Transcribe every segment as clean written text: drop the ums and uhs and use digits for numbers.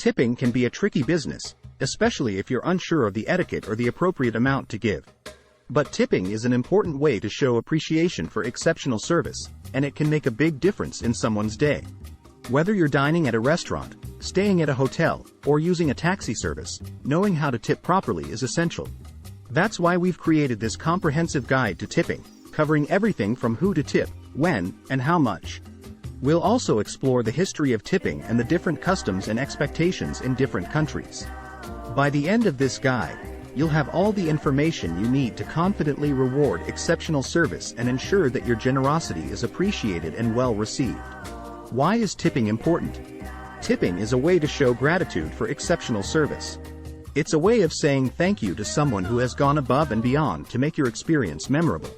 Tipping can be a tricky business, especially if you're unsure of the etiquette or the appropriate amount to give. But tipping is an important way to show appreciation for exceptional service, and it can make a big difference in someone's day. Whether you're dining at a restaurant, staying at a hotel, or using a taxi service, knowing how to tip properly is essential. That's why we've created this comprehensive guide to tipping, covering everything from who to tip, when, and how much. We'll also explore the history of tipping and the different customs and expectations in different countries. By the end of this guide, you'll have all the information you need to confidently reward exceptional service and ensure that your generosity is appreciated and well received. Why is tipping important? Tipping is a way to show gratitude for exceptional service. It's a way of saying thank you to someone who has gone above and beyond to make your experience memorable.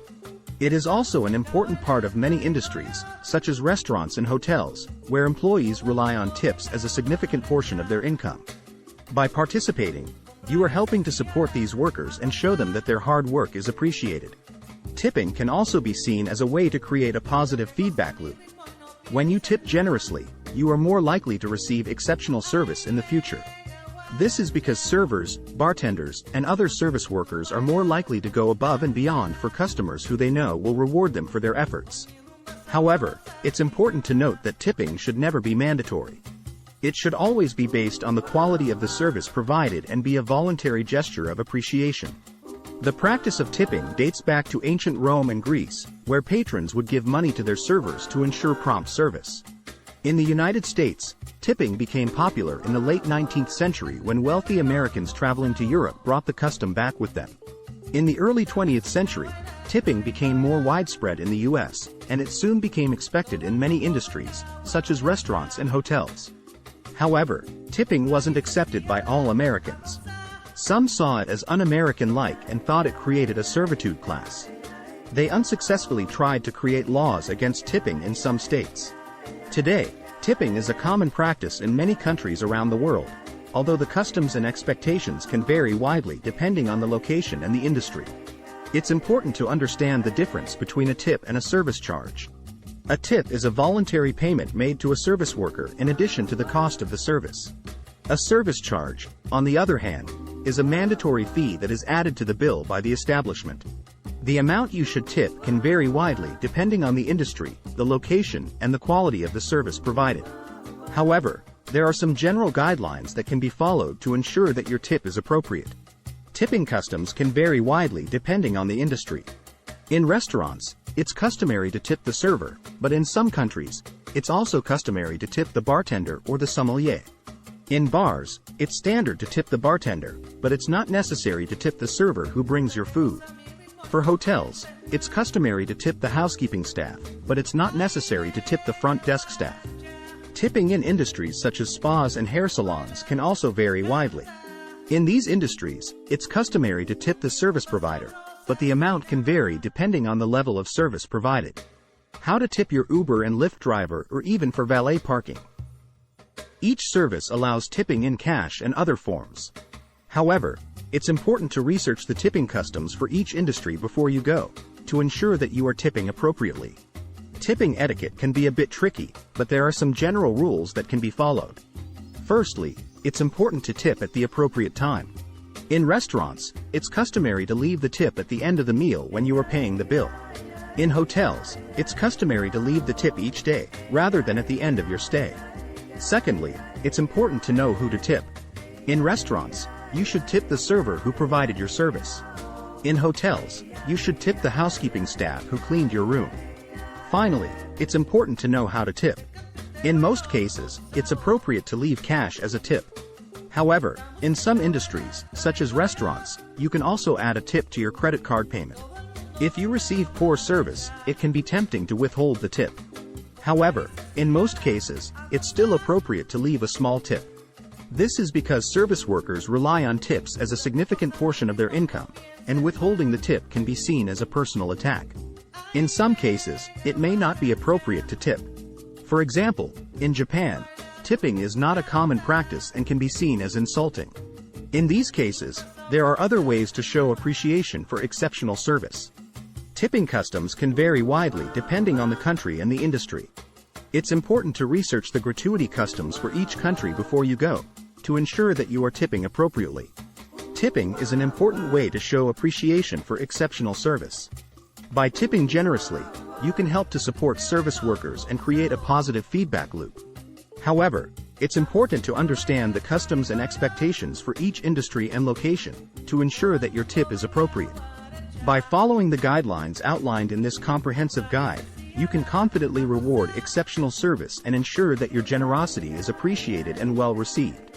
It is also an important part of many industries, such as restaurants and hotels, where employees rely on tips as a significant portion of their income. By participating, you are helping to support these workers and show them that their hard work is appreciated. Tipping can also be seen as a way to create a positive feedback loop. When you tip generously, you are more likely to receive exceptional service in the future. This is because servers, bartenders, and other service workers are more likely to go above and beyond for customers who they know will reward them for their efforts. However, it's important to note that tipping should never be mandatory. It should always be based on the quality of the service provided and be a voluntary gesture of appreciation. The practice of tipping dates back to ancient Rome and Greece, where patrons would give money to their servers to ensure prompt service. In the United States, tipping became popular in the late 19th century when wealthy Americans traveling to Europe brought the custom back with them. In the early 20th century, tipping became more widespread in the U.S., and it soon became expected in many industries, such as restaurants and hotels. However, tipping wasn't accepted by all Americans. Some saw it as un-American-like and thought it created a servitude class. They unsuccessfully tried to create laws against tipping in some states. Today, tipping is a common practice in many countries around the world, although the customs and expectations can vary widely depending on the location and the industry. It's important to understand the difference between a tip and a service charge. A tip is a voluntary payment made to a service worker in addition to the cost of the service. A service charge, on the other hand, is a mandatory fee that is added to the bill by the establishment. The amount you should tip can vary widely depending on the industry, the location, and the quality of the service provided. However, there are some general guidelines that can be followed to ensure that your tip is appropriate. Tipping customs can vary widely depending on the industry. In restaurants, it's customary to tip the server, but in some countries, it's also customary to tip the bartender or the sommelier. In bars, it's standard to tip the bartender, but it's not necessary to tip the server who brings your food. For hotels, it's customary to tip the housekeeping staff, but it's not necessary to tip the front desk staff. Tipping in industries such as spas and hair salons can also vary widely. In these industries, it's customary to tip the service provider, but the amount can vary depending on the level of service provided. How to tip your Uber and Lyft driver or even for valet parking. Each service allows tipping in cash and other forms. However, it's important to research the tipping customs for each industry before you go, to ensure that you are tipping appropriately. Tipping etiquette can be a bit tricky, but there are some general rules that can be followed. Firstly, it's important to tip at the appropriate time. In restaurants, it's customary to leave the tip at the end of the meal when you are paying the bill. In hotels, it's customary to leave the tip each day, rather than at the end of your stay. Secondly, it's important to know who to tip. In restaurants, you should tip the server who provided your service. In hotels, you should tip the housekeeping staff who cleaned your room. Finally, it's important to know how to tip. In most cases, it's appropriate to leave cash as a tip. However, in some industries, such as restaurants, you can also add a tip to your credit card payment. If you receive poor service, it can be tempting to withhold the tip. However, in most cases, it's still appropriate to leave a small tip. This is because service workers rely on tips as a significant portion of their income, and withholding the tip can be seen as a personal attack. In some cases, it may not be appropriate to tip. For example, in Japan, tipping is not a common practice and can be seen as insulting. In these cases, there are other ways to show appreciation for exceptional service. Tipping customs can vary widely depending on the country and the industry. It's important to research the gratuity customs for each country before you go, to ensure that you are tipping appropriately. Tipping is an important way to show appreciation for exceptional service. By tipping generously, you can help to support service workers and create a positive feedback loop. However, it's important to understand the customs and expectations for each industry and location to ensure that your tip is appropriate. By following the guidelines outlined in this comprehensive guide, you can confidently reward exceptional service and ensure that your generosity is appreciated and well received.